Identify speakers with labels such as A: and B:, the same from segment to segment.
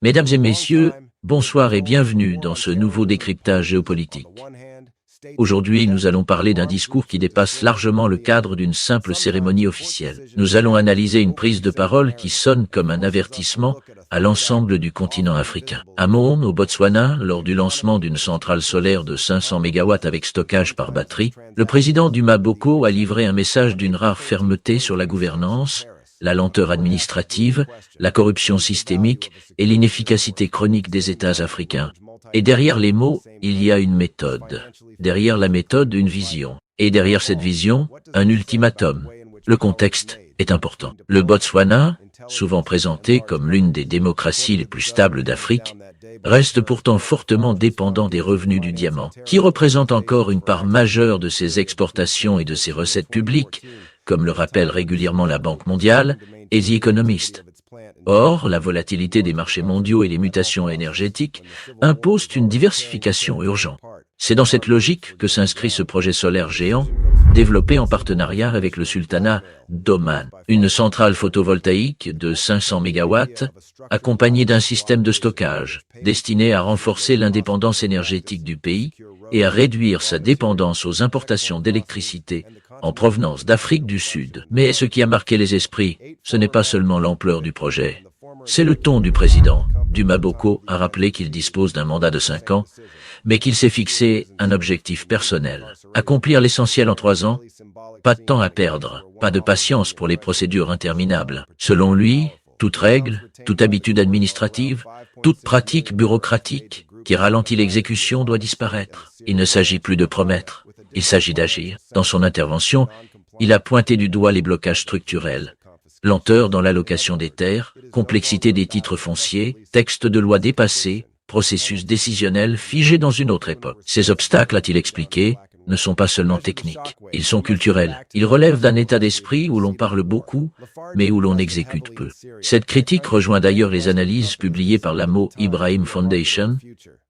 A: Mesdames et messieurs, bonsoir et bienvenue dans ce nouveau décryptage géopolitique. Aujourd'hui, nous allons parler d'un discours qui dépasse largement le cadre d'une simple cérémonie officielle. Nous allons analyser une prise de parole qui sonne comme un avertissement à l'ensemble du continent africain. À Moone, au Botswana, lors du lancement d'une centrale solaire de 500 MW avec stockage par batterie, le président Duma Boko a livré un message d'une rare fermeté sur la gouvernance, la lenteur administrative, la corruption systémique et l'inefficacité chronique des États africains. Et derrière les mots, il y a une méthode. Derrière la méthode, une vision. Et derrière cette vision, un ultimatum. Le contexte est important. Le Botswana, souvent présenté comme l'une des démocraties les plus stables d'Afrique, reste pourtant fortement dépendant des revenus du diamant, qui représente encore une part majeure de ses exportations et de ses recettes publiques, comme le rappelle régulièrement la Banque mondiale et The Economist. Or, la volatilité des marchés mondiaux et les mutations énergétiques imposent une diversification urgente. C'est dans cette logique que s'inscrit ce projet solaire géant, développé en partenariat avec le sultanat d'Oman. Une centrale photovoltaïque de 500 MW, accompagnée d'un système de stockage, destiné à renforcer l'indépendance énergétique du pays et à réduire sa dépendance aux importations d'électricité en provenance d'Afrique du Sud. Mais ce qui a marqué les esprits, ce n'est pas seulement l'ampleur du projet, c'est le ton du président. Duma Boko a rappelé qu'il dispose d'un mandat de 5 ans, mais qu'il s'est fixé un objectif personnel. Accomplir l'essentiel en 3 ans, pas de temps à perdre, pas de patience pour les procédures interminables. Selon lui, toute règle, toute habitude administrative, toute pratique bureaucratique qui ralentit l'exécution doit disparaître. Il ne s'agit plus de promettre, il s'agit d'agir. Dans son intervention, il a pointé du doigt les blocages structurels. Lenteur dans l'allocation des terres, complexité des titres fonciers, textes de loi dépassés, processus décisionnel figé dans une autre époque. Ces obstacles, a-t-il expliqué, ne sont pas seulement techniques, ils sont culturels. Ils relèvent d'un état d'esprit où l'on parle beaucoup, mais où l'on exécute peu. Cette critique rejoint d'ailleurs les analyses publiées par la Mo Ibrahim Foundation,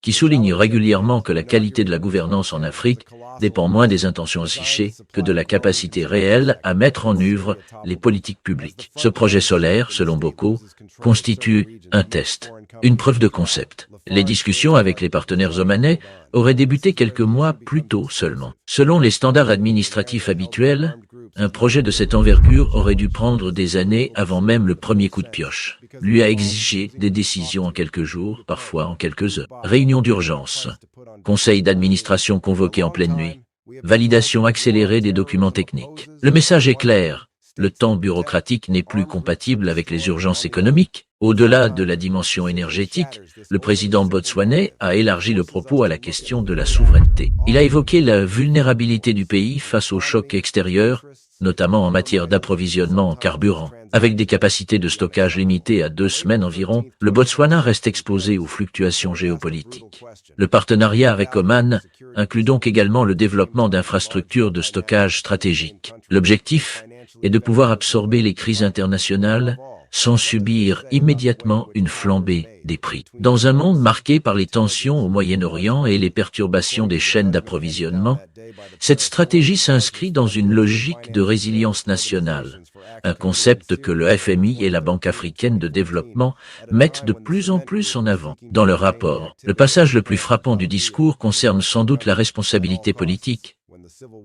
A: qui souligne régulièrement que la qualité de la gouvernance en Afrique dépend moins des intentions affichées que de la capacité réelle à mettre en œuvre les politiques publiques. Ce projet solaire, selon Boko, constitue un test, une preuve de concept. Les discussions avec les partenaires omanais auraient débuté quelques mois plus tôt seulement. Selon les standards administratifs habituels, un projet de cette envergure aurait dû prendre des années avant même le premier coup de pioche. Lui a exigé des décisions en quelques jours, parfois en quelques heures. Réunion d'urgence, conseil d'administration convoqué en pleine nuit, validation accélérée des documents techniques. Le message est clair. Le temps bureaucratique n'est plus compatible avec les urgences économiques. Au-delà de la dimension énergétique, le président botswanais a élargi le propos à la question de la souveraineté. Il a évoqué la vulnérabilité du pays face aux chocs extérieurs, notamment en matière d'approvisionnement en carburant. Avec des capacités de stockage limitées à 2 semaines environ, le Botswana reste exposé aux fluctuations géopolitiques. Le partenariat avec Oman inclut donc également le développement d'infrastructures de stockage stratégiques. L'objectif est de pouvoir absorber les crises internationales sans subir immédiatement une flambée des prix. Dans un monde marqué par les tensions au Moyen-Orient et les perturbations des chaînes d'approvisionnement, cette stratégie s'inscrit dans une logique de résilience nationale, un concept que le FMI et la Banque africaine de développement mettent de plus en plus en avant. Dans leur rapport, le passage le plus frappant du discours concerne sans doute la responsabilité politique.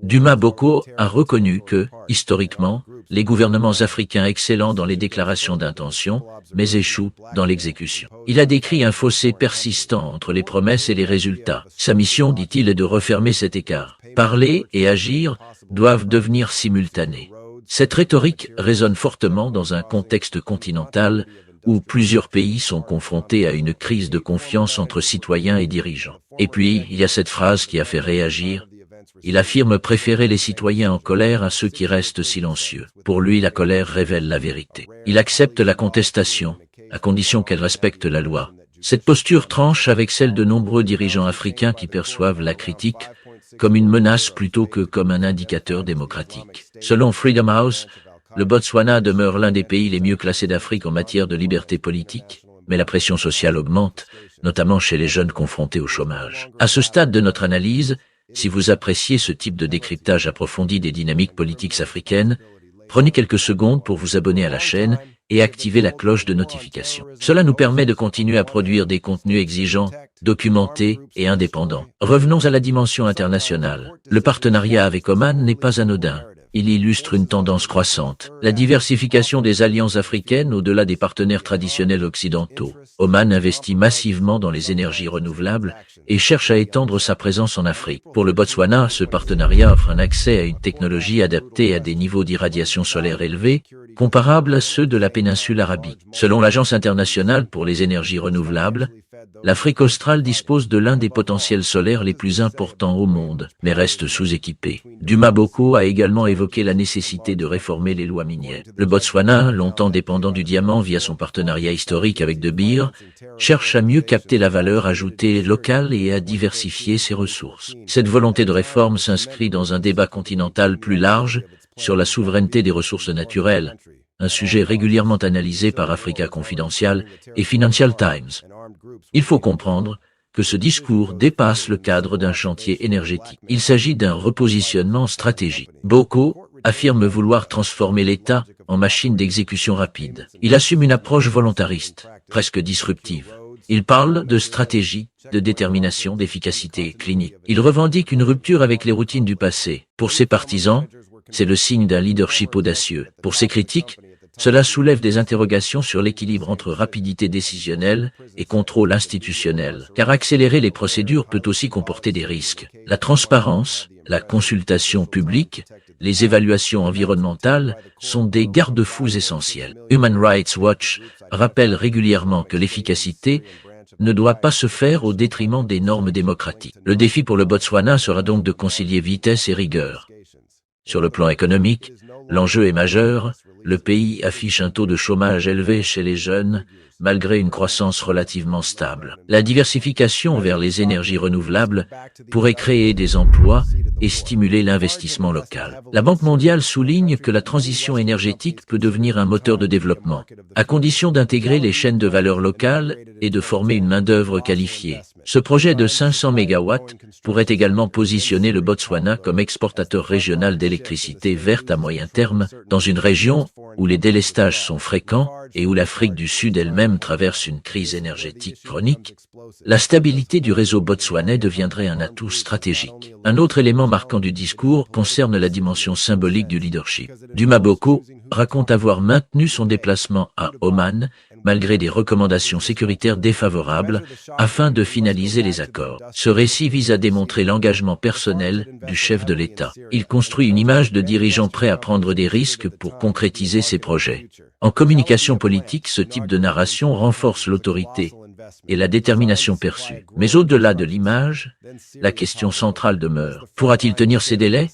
A: Duma Boko a reconnu que, historiquement, les gouvernements africains excellent dans les déclarations d'intention, mais échouent dans l'exécution. Il a décrit un fossé persistant entre les promesses et les résultats. Sa mission, dit-il, est de refermer cet écart. Parler et agir doivent devenir simultanés. Cette rhétorique résonne fortement dans un contexte continental où plusieurs pays sont confrontés à une crise de confiance entre citoyens et dirigeants. Et puis, il y a cette phrase qui a fait réagir. Il affirme préférer les citoyens en colère à ceux qui restent silencieux. Pour lui, la colère révèle la vérité. Il accepte la contestation, à condition qu'elle respecte la loi. Cette posture tranche avec celle de nombreux dirigeants africains qui perçoivent la critique comme une menace plutôt que comme un indicateur démocratique. Selon Freedom House, le Botswana demeure l'un des pays les mieux classés d'Afrique en matière de liberté politique, mais la pression sociale augmente, notamment chez les jeunes confrontés au chômage. À ce stade de notre analyse, si vous appréciez ce type de décryptage approfondi des dynamiques politiques africaines, prenez quelques secondes pour vous abonner à la chaîne et activer la cloche de notification. Cela nous permet de continuer à produire des contenus exigeants, documentés et indépendants. Revenons à la dimension internationale. Le partenariat avec Oman n'est pas anodin. Il illustre une tendance croissante. La diversification des alliances africaines au-delà des partenaires traditionnels occidentaux. Oman investit massivement dans les énergies renouvelables et cherche à étendre sa présence en Afrique. Pour le Botswana, ce partenariat offre un accès à une technologie adaptée à des niveaux d'irradiation solaire élevés, comparables à ceux de la péninsule arabique. Selon l'Agence internationale pour les énergies renouvelables, l'Afrique australe dispose de l'un des potentiels solaires les plus importants au monde, mais reste sous-équipée. Duma Boko a également évoqué la nécessité de réformer les lois minières. Le Botswana, longtemps dépendant du diamant via son partenariat historique avec De Beer, cherche à mieux capter la valeur ajoutée locale et à diversifier ses ressources. Cette volonté de réforme s'inscrit dans un débat continental plus large sur la souveraineté des ressources naturelles, un sujet régulièrement analysé par Africa Confidential et Financial Times. Il faut comprendre que ce discours dépasse le cadre d'un chantier énergétique. Il s'agit d'un repositionnement stratégique. Boko affirme vouloir transformer l'État en machine d'exécution rapide. Il assume une approche volontariste, presque disruptive. Il parle de stratégie, de détermination, d'efficacité clinique. Il revendique une rupture avec les routines du passé. Pour ses partisans, c'est le signe d'un leadership audacieux. Pour ses critiques, cela soulève des interrogations sur l'équilibre entre rapidité décisionnelle et contrôle institutionnel, car accélérer les procédures peut aussi comporter des risques. La transparence, la consultation publique, les évaluations environnementales sont des garde-fous essentiels. Human Rights Watch rappelle régulièrement que l'efficacité ne doit pas se faire au détriment des normes démocratiques. Le défi pour le Botswana sera donc de concilier vitesse et rigueur. Sur le plan économique, l'enjeu est majeur. Le pays affiche un taux de chômage élevé chez les jeunes, malgré une croissance relativement stable. La diversification vers les énergies renouvelables pourrait créer des emplois et stimuler l'investissement local. La Banque mondiale souligne que la transition énergétique peut devenir un moteur de développement, à condition d'intégrer les chaînes de valeur locales et de former une main-d'œuvre qualifiée. Ce projet de 500 MW pourrait également positionner le Botswana comme exportateur régional d'électricité verte à moyen terme, dans une région où les délestages sont fréquents et où l'Afrique du Sud elle-même traverse une crise énergétique chronique. La stabilité du réseau botswanais deviendrait un atout stratégique. Un autre élément marquant du discours concerne la dimension symbolique du leadership. Duma Boko raconte avoir maintenu son déplacement à Oman, malgré des recommandations sécuritaires défavorables, afin de finaliser les accords. Ce récit vise à démontrer l'engagement personnel du chef de l'État. Il construit une image de dirigeant prêt à prendre des risques pour concrétiser ses projets. En communication politique, ce type de narration renforce l'autorité et la détermination perçue. Mais au-delà de l'image, la question centrale demeure. Pourra-t-il tenir ses délais?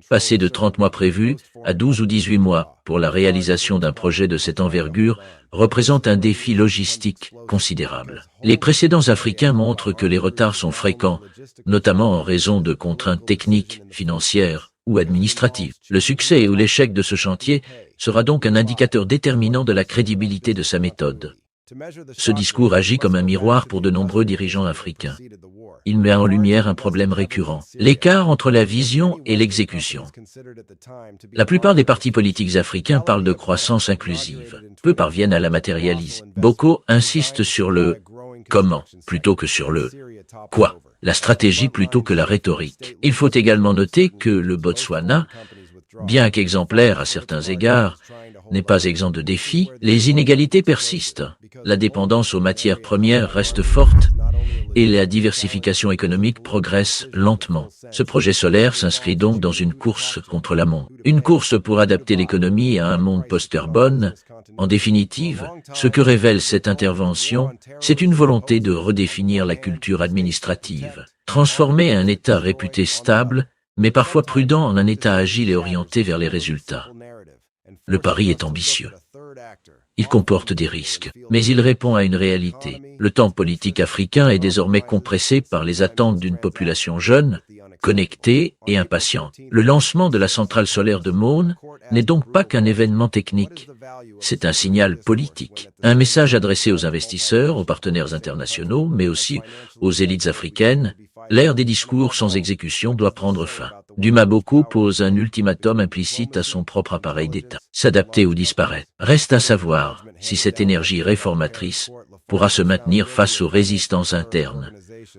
A: Passer de 30 mois prévus à 12 ou 18 mois pour la réalisation d'un projet de cette envergure représente un défi logistique considérable. Les précédents africains montrent que les retards sont fréquents, notamment en raison de contraintes techniques, financières ou administratives. Le succès ou l'échec de ce chantier sera donc un indicateur déterminant de la crédibilité de sa méthode. Ce discours agit comme un miroir pour de nombreux dirigeants africains. Il met en lumière un problème récurrent, l'écart entre la vision et l'exécution. La plupart des partis politiques africains parlent de croissance inclusive. Peu parviennent à la matérialiser. Boko insiste sur le « comment » plutôt que sur le « quoi », la stratégie plutôt que la rhétorique. Il faut également noter que le Botswana, bien qu'exemplaire à certains égards, n'est pas exempt de défis. Les inégalités persistent, la dépendance aux matières premières reste forte et la diversification économique progresse lentement. Ce projet solaire s'inscrit donc dans une course contre la montre. Une course pour adapter l'économie à un monde post-carbone. En définitive, ce que révèle cette intervention, c'est une volonté de redéfinir la culture administrative, transformer un État réputé stable, mais parfois prudent en un État agile et orienté vers les résultats. Le pari est ambitieux. Il comporte des risques, mais il répond à une réalité. Le temps politique africain est désormais compressé par les attentes d'une population jeune, connectée et impatiente. Le lancement de la centrale solaire de Maun n'est donc pas qu'un événement technique. C'est un signal politique, un message adressé aux investisseurs, aux partenaires internationaux, mais aussi aux élites africaines. L'ère des discours sans exécution doit prendre fin. Dumas Bocco pose un ultimatum implicite à son propre appareil d'État. S'adapter ou disparaître. Reste à savoir si cette énergie réformatrice pourra se maintenir face aux résistances internes,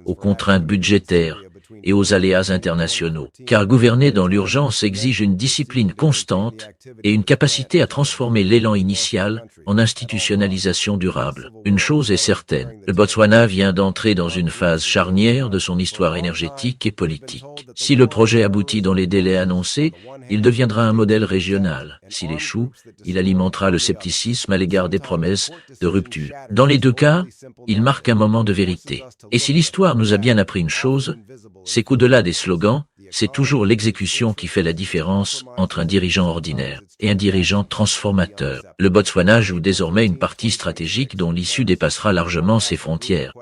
A: aux contraintes budgétaires et aux aléas internationaux. Car gouverner dans l'urgence exige une discipline constante et une capacité à transformer l'élan initial en institutionnalisation durable. Une chose est certaine, le Botswana vient d'entrer dans une phase charnière de son histoire énergétique et politique. Si le projet aboutit dans les délais annoncés, il deviendra un modèle régional. S'il échoue, il alimentera le scepticisme à l'égard des promesses de rupture. Dans les deux cas, il marque un moment de vérité. Et si l'histoire nous a bien appris une chose, c'est qu'au-delà des slogans, c'est toujours l'exécution qui fait la différence entre un dirigeant ordinaire et un dirigeant transformateur. Le Botswana joue désormais une partie stratégique dont l'issue dépassera largement ses frontières.